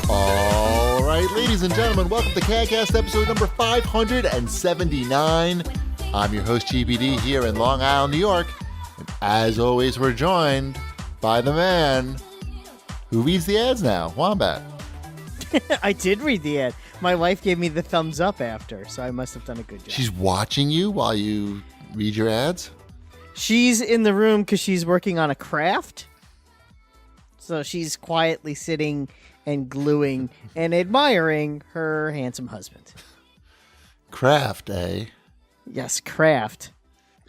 All right, ladies and gentlemen, welcome to CAGcast episode number 579. I'm your host, CheapyD, here in Long Island, New York. And as always, we're joined by the man who reads the ads now, Wombat. I did read the ad. My wife gave me the thumbs up after, so I must have done a good job. She's watching you while you read your ads? She's in the room because she's working on a craft. So she's quietly sitting and gluing and admiring her handsome husband. Craft, eh? Yes, craft.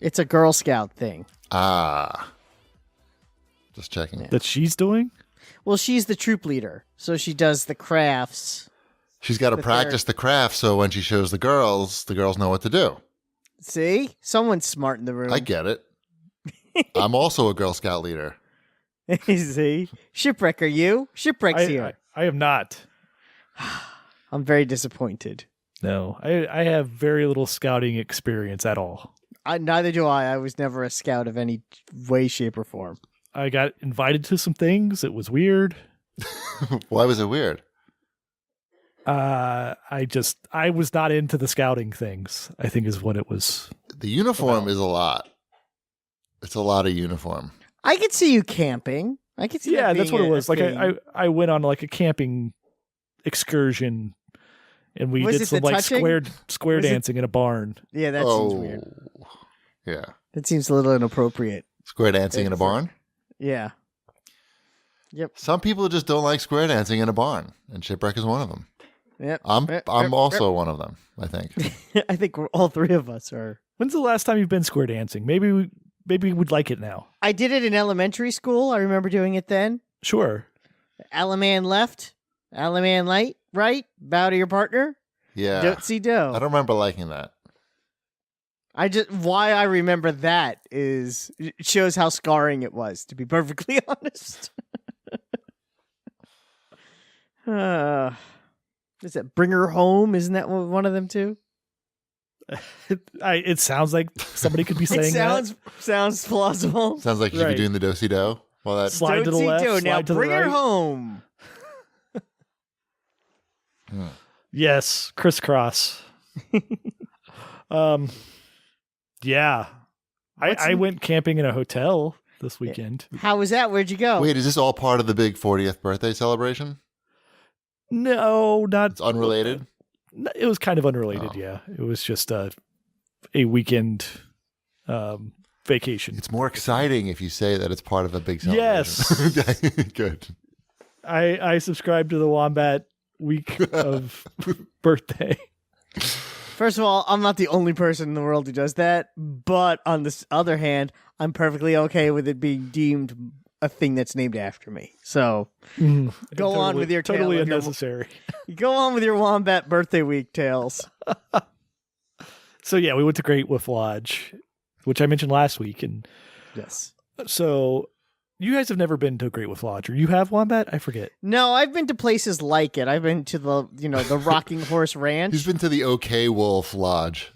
It's a Girl Scout thing. Ah. Just checking. Yeah. That she's doing? Well, she's the troop leader, so she does the crafts. She's got to practice the craft so when she shows the girls know what to do. See? Someone's smart in the room. I get it. I'm also a Girl Scout leader. See? Shipwreck, are you? Shipwreck's here. I am not. I'm very disappointed. No, I have very little scouting experience at all. Neither do I. I was never a scout of any way, shape, or form. I got invited to some things. It was weird. Why was it weird? I was not into the scouting things, I think is what it was. The uniform is a lot. It's a lot of uniform. I could see you camping. I could see Yeah, that that's what being it was. Like thing. I went on like a camping excursion and we Was did it some the like touching? square dancing in a barn. Yeah, that seems weird. Yeah. That seems a little inappropriate. Square dancing in a barn? Yeah. Yep. Some people just don't like square dancing in a barn, and Shipwreck is one of them. Yep. I'm also one of them, I think. I think all three of us are. When's the last time you've been square dancing? Maybe we'd like it now. I did it in elementary school. I remember doing it then. Sure. Alaman left, Alaman right, bow to your partner. Yeah. Do-see-do. I don't remember liking that. Why I remember that is it shows how scarring it was, to be perfectly honest. Is that Bring Her Home? Isn't that one of them too? It sounds like somebody could be saying Sounds plausible. Sounds like you should Right. be doing the do-si-do. Well, that Slide to the left, Do-see-do. Now slide to the bring her right. home. Yes, crisscross. Yeah. I went camping in a hotel this weekend. How was that? Where'd you go? Wait, is this all part of the big 40th birthday celebration? No, not. It's unrelated? It was kind of unrelated. Oh. Yeah, it was just a weekend vacation. It's more exciting if you say that it's part of a big celebration. Yes. Good. I subscribe to the Wombat week of birthday. First of all, I'm not the only person in the world who does that, but on the other hand, I'm perfectly okay with it being deemed a thing that's named after me. So go on with your tale totally of unnecessary. Go on with your Wombat birthday week tales. So yeah, we went to Great Wolf Lodge, which I mentioned last week, and Yes. so you guys have never been to Great Wolf Lodge, or you have, Wombat? I forget. No, I've been to places like it. I've been to the Rocking Horse Ranch. He's been to the OK Wolf Lodge.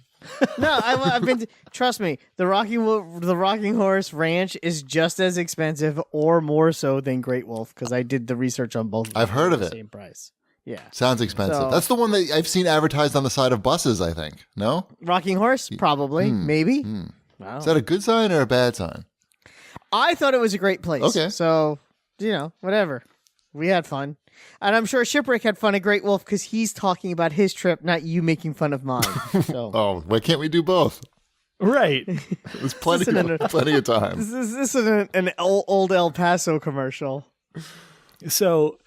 No, I've been. Trust me, the Rocking Horse Ranch is just as expensive, or more so, than Great Wolf, because I did the research on both. I've heard of the it. Same price. Yeah. Sounds expensive. So- That's the one that I've seen advertised on the side of buses, I think. No? Rocking Horse, probably, maybe. Wow. Is that a good sign or a bad sign? I thought it was a great place. Okay. So, whatever. We had fun. And I'm sure Shipwreck had fun at Great Wolf because he's talking about his trip, not you making fun of mine. So. Oh, why can't we do both? Right. There's plenty of time. This is an old El Paso commercial. So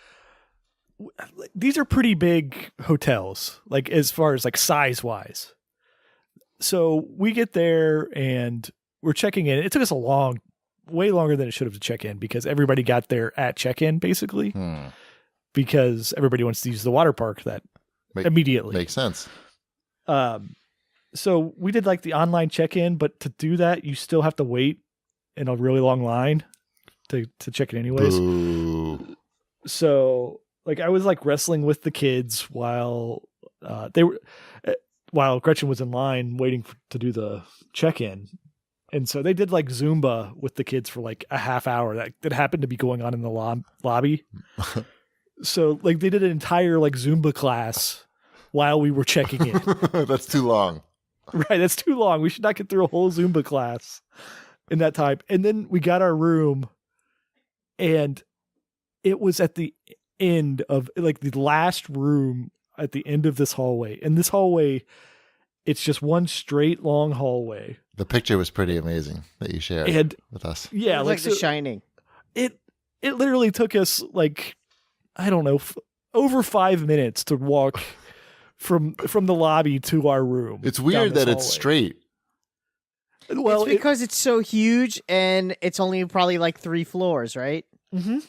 these are pretty big hotels, like as far as like size wise. So we get there and we're checking in. It took us way longer than it should have to check in because everybody got there at check-in basically because everybody wants to use the water park immediately. Makes sense. So we did like the online check-in, but to do that, you still have to wait in a really long line to check in anyways. Boo. So like I was like wrestling with the kids while while Gretchen was in line waiting to do the check-in. And so they did like Zumba with the kids for like a half hour that happened to be going on in the lobby. So like they did an entire like Zumba class while we were checking in. That's too long. Right. That's too long. We should not get through a whole Zumba class in that time. And then we got our room and it was at the end of like the last room at the end of this hallway. And this hallway, it's just one straight long hallway. The picture was pretty amazing that you shared with us. Yeah. Like The Shining. It literally took us like, I don't know, over 5 minutes to walk from the lobby to our room. It's weird that it's straight. Well, it's because it's so huge and it's only probably like 3 floors, right? Mm-hmm.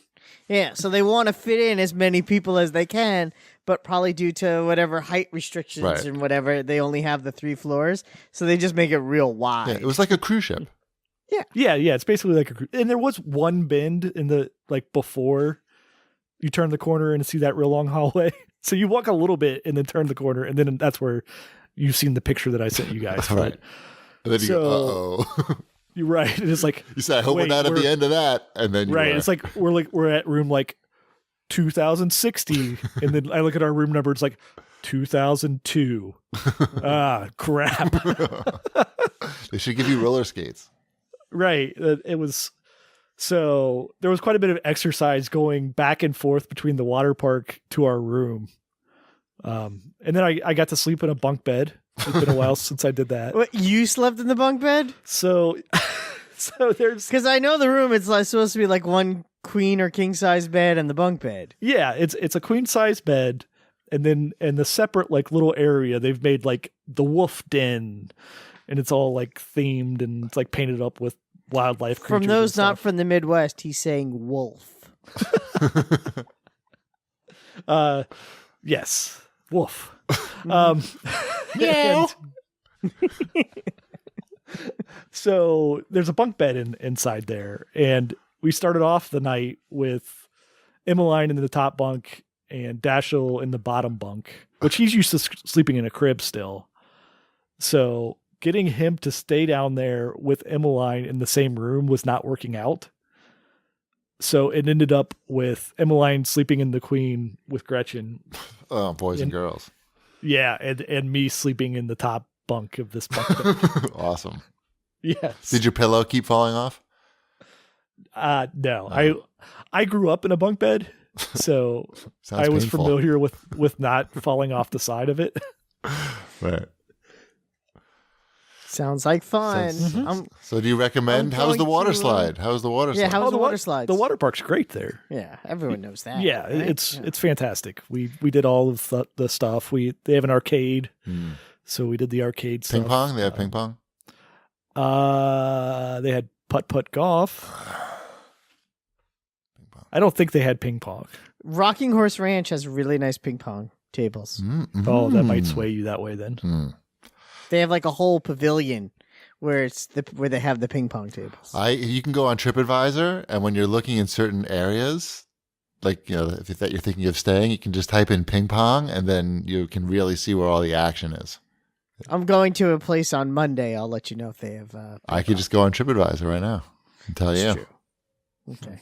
Yeah, so they want to fit in as many people as they can, but probably due to whatever height restrictions and whatever, they only have the 3 floors. So they just make it real wide. Yeah, it was like a cruise ship. Yeah. It's basically like a cruise. And there was one bend in the, like before you turn the corner and see that real long hallway. So you walk a little bit and then turn the corner. And then that's where you've seen the picture that I sent you guys. Right. And then you go, uh-oh. You're right. It's like you said, I hope we're not at the end of that, and then right. It's like we're at room like 2060, and then I look at our room number. It's like 2002. Crap. They should give you roller skates. Right. It was so there was quite a bit of exercise going back and forth between the water park to our room, and then I got to sleep in a bunk bed. It's been a while since I did that. What, you slept in the bunk bed? So there's because I know the room. It's like supposed to be like one queen or king size bed and the bunk bed. Yeah, it's a queen size bed, and then in the separate like little area they've made like the wolf den, and it's all like themed and it's like painted up with wildlife creatures. From those not from the Midwest, he's saying wolf. Yes, wolf. Yeah. So there's a bunk bed inside there, and we started off the night with Emmeline in the top bunk and Dashiell in the bottom bunk, which he's used to sleeping in a crib still. So getting him to stay down there with Emmeline in the same room was not working out. So it ended up with Emmeline sleeping in the queen with Gretchen. Oh, boys and girls. Yeah, and me sleeping in the top bunk of this bunk bed. Awesome. Yes. Did your pillow keep falling off? No. I grew up in a bunk bed, so I was painful. familiar with not falling off the side of it. Right. Sounds like fun. So do you recommend? How's the water slide? How's the water slide? Yeah, how's the water slides? The water park's great there. Yeah, everyone knows that. Yeah, right? it's fantastic. We did all of the stuff. They have an arcade, so we did the arcade stuff. Ping pong? They have ping pong? They had putt golf. I don't think they had ping pong. Rocking Horse Ranch has really nice ping pong tables. Oh, that might sway you that way then. They have like a whole pavilion where where they have the ping pong tables. You can go on TripAdvisor, and when you're looking in certain areas, like that you're thinking of staying, you can just type in ping pong, and then you can really see where all the action is. I'm going to a place on Monday. I'll let you know if they have. I could just go on TripAdvisor right now and tell you. True. Okay.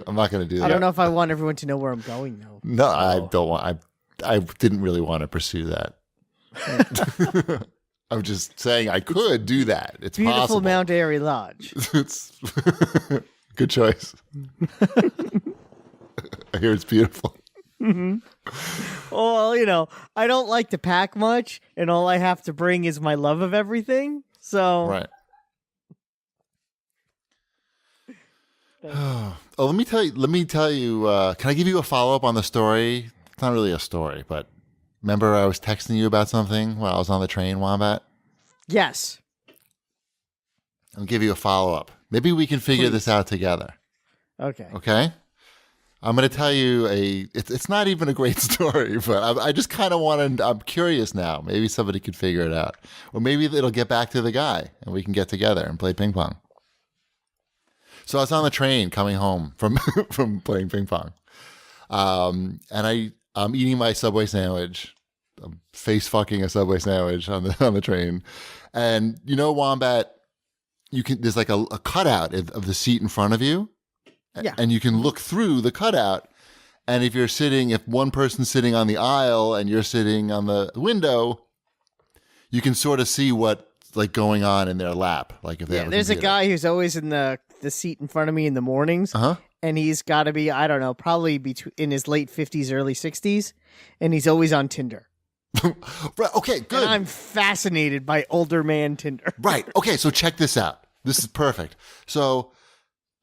I'm not going to do that. I don't know if I want everyone to know where I'm going though. No, I don't want. I didn't really want to pursue that. I'm just saying I could do that. It's beautiful possible. Mount Airy Lodge. It's good choice. I hear it's beautiful. Well, I don't like to pack much, and all I have to bring is my love of everything. So right. Oh, let me tell you. Can I give you a follow up on the story? It's not really a story, but remember I was texting you about something while I was on the train, Wombat? Yes. I'll give you a follow up. Maybe we can figure this out together. Okay. Okay? I'm going to tell you it's not even a great story, but I just kind of I'm curious now. Maybe somebody could figure it out. Or maybe it'll get back to the guy and we can get together and play ping pong. So I was on the train coming home from from playing ping pong. And I'm eating my Subway sandwich. I'm face fucking a Subway sandwich on the train. And Wombat, there's like a cutout of the seat in front of you. Yeah. And you can look through the cutout. And if one person's sitting on the aisle and you're sitting on the window, you can sort of see what's like going on in their lap. Like if they have there's a guy who's always in the seat in front of me in the mornings. Uh-huh. And he's got to be, I don't know, probably in his late 50s, early 60s. And he's always on Tinder. Right. Okay, good. And I'm fascinated by older man Tinder. Right. Okay, so check this out. This is perfect. So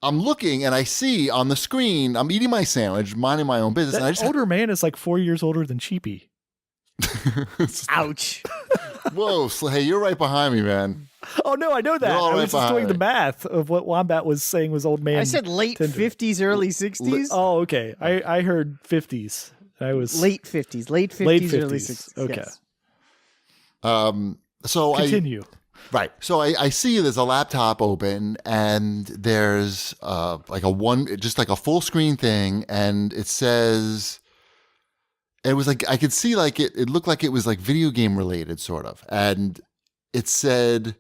I'm looking and I see on the screen, I'm eating my sandwich, minding my own business. That And I just older man is like 4 years older than Cheapy. Ouch. Whoa, so, hey, you're right behind me, man. Oh, no, I know that. You're all I right was just doing behind the me. math of what Wombat was saying was old man. I said late Tinder. 50s, early 60s. Oh, okay. I heard 50s. I was Late 50s, late early 50s. 60s. Okay. Yes. So Continue. Right. So I see there's a laptop open and there's like a full screen thing, and it says, it was like, I could see like it looked like it was like video game related sort of. And it said,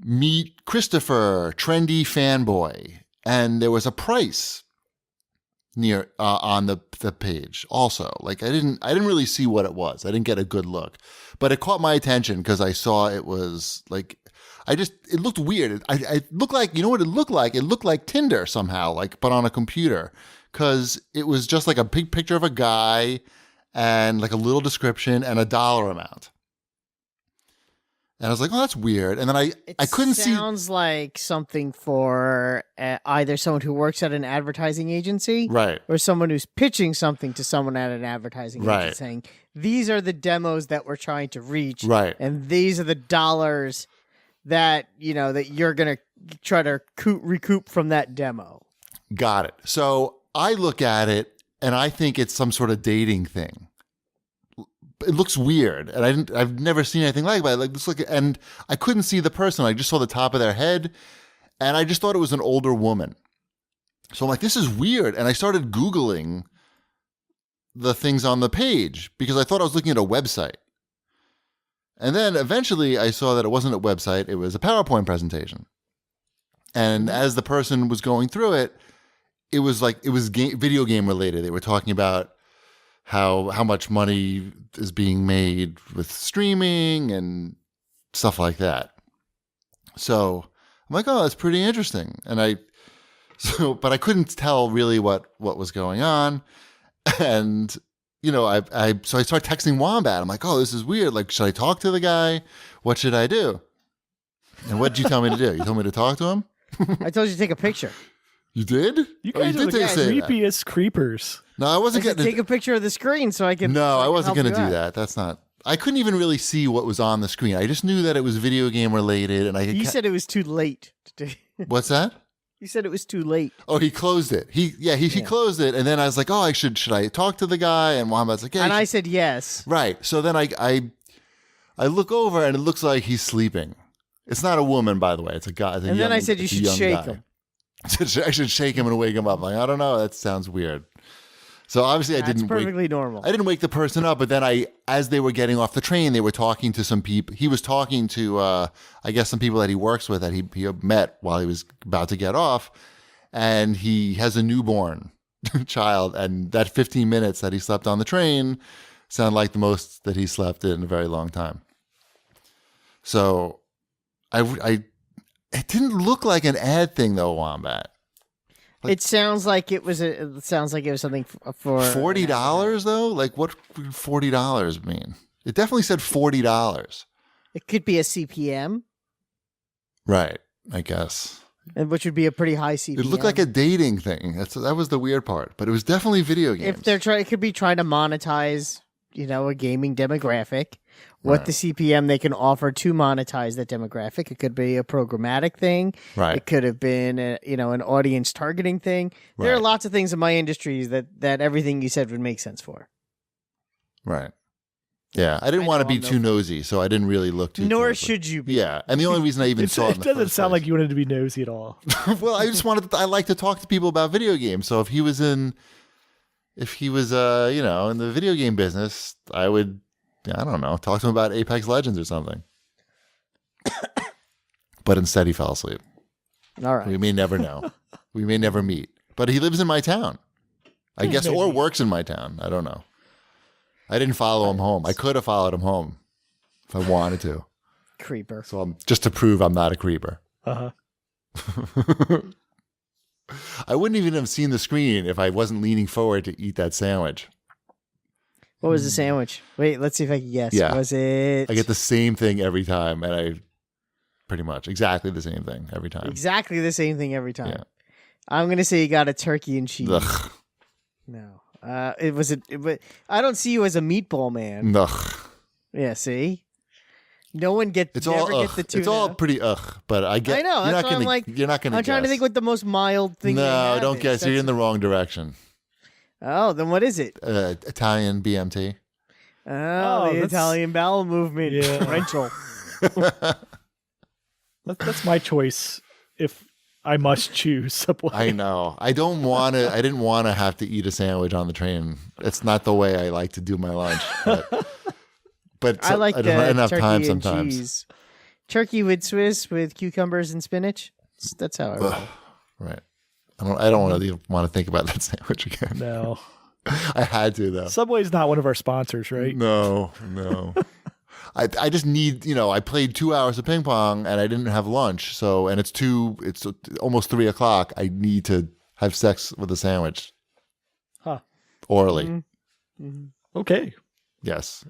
meet Christopher, trendy fanboy. And there was a price near on the page also. Like I didn't really see what it was. I didn't get a good look, but it caught my attention because I saw it was like, it looked weird. It looked like, you know what it looked like? It looked like Tinder somehow, like, but on a computer, because it was just like a big picture of a guy and like a little description and a dollar amount. And I was like, oh, that's weird. And then I couldn't see. It sounds like something for either someone who works at an advertising agency, Right. or someone who's pitching something to someone at an advertising Right. agency, saying, these are the demos that we're trying to reach, Right. and these are the dollars that that you're gonna try to recoup from that demo. Got it. So I look at it and I think it's some sort of dating thing. It looks weird, and I've never seen anything like that. Like this, and I couldn't see the person. I just saw the top of their head, and I just thought it was an older woman. So I'm like, this is weird, and I started Googling the things on the page because I thought I was looking at a website. And then eventually I saw that it wasn't a website; it was a PowerPoint presentation. And as the person was going through it, it was like it was video game related. They were talking about how much money is being made with streaming and stuff like that. So I'm like, oh, that's pretty interesting. And but I couldn't tell really what was going on. And, so I started texting Wombat. I'm like, oh, this is weird. Like, should I talk to the guy? What should I do? And what did you tell me to do? You told me to talk to him? I told you to take a picture. You did? You guys are the say that. creepiest creepers. No, I wasn't I said, getting take a picture of the screen so I can. No, I wasn't going to help do you out. that. That's not. I couldn't even really see what was on the screen. I just knew that it was video game related, and You said it was too late. What's that? You said it was too late. Oh, he closed it. He closed it, and then I was like, oh, should I talk to the guy? And Wombat's like, yeah. And I said yes. Right. So then I look over, and it looks like he's sleeping. It's not a woman, by the way. It's a guy. And then I said you should shake him. I should shake him and wake him up. Like, I don't know. That sounds weird. So obviously That's I didn't perfectly normal. I didn't wake the person up, but then as they were getting off the train, they were talking to some people. He was talking to, I guess, some people that he works with that he met while he was about to get off. And he has a newborn child. And that 15 minutes that he slept on the train sounded like the most that he slept in a very long time. So it didn't look like an ad thing though, Wombat. It sounds like it was something for $40 though. Like what would $40 mean? It definitely said $40. It could be a CPM, Right, I guess. which would be a pretty high CPM. It looked like a dating thing. That was the weird part, but it was definitely video games. If they're it could be trying to monetize, a gaming demographic. What Right. the CPM they can offer to monetize that demographic. It could be a programmatic thing. Right. It could have been an audience targeting thing. There are Right. lots of things in my industries that everything you said would make sense for. Right. Yeah, I didn't I want to know be I'm too nosy, so I didn't really look too. Nor closely. should you be. Yeah, and the only reason I even saw it, It doesn't sound like you wanted to be nosy at all. Well, I just wanted. I like to talk to people about video games. So if he was in the video game business, I would, I don't know, talk to him about Apex Legends or something. But instead, he fell asleep. All right. We may never know. We may never meet. But he lives in my town, I guess, or works in my town. I don't know. I didn't follow him home. I could have followed him home if I wanted to. Creeper. So just to prove I'm not a creeper. Uh-huh. I wouldn't even have seen the screen if I wasn't leaning forward to eat that sandwich. What was the sandwich? Wait, let's see if I can guess. Yeah. Was it? I get the same thing every time, and I pretty much exactly the same thing every time. Exactly the same thing every time. Yeah. I'm gonna say you got a turkey and cheese. Ugh. No, it was I don't see you as a meatball man. Ugh. Yeah, see, no one It's never all get ugh. the tuna. It's all pretty ugh, but I get. I know, You're that's not why gonna. I'm like- You're not gonna. I'm trying to guess. think what the most mild thing. they No, have don't is. guess. You're in the wrong direction. Oh, then what is it? Italian BMT. Oh, the that's- Italian bowel movement Yeah. differential. That's my choice if I must choose Subway. I know. I don't want to. I didn't want to have to eat a sandwich on the train. It's not the way I like to do my lunch. But I like I don't have enough turkey time and sometimes. cheese. Turkey with Swiss with cucumbers and spinach. That's how I roll. Ugh. Right. I don't really want to think about that sandwich again. No. I had to though. Subway's not one of our sponsors, right? No. I just need, I played 2 hours of ping pong and I didn't have lunch. So, and it's almost 3:00. I need to have sex with a sandwich. Huh. Orally. Mm-hmm. Okay. Yes.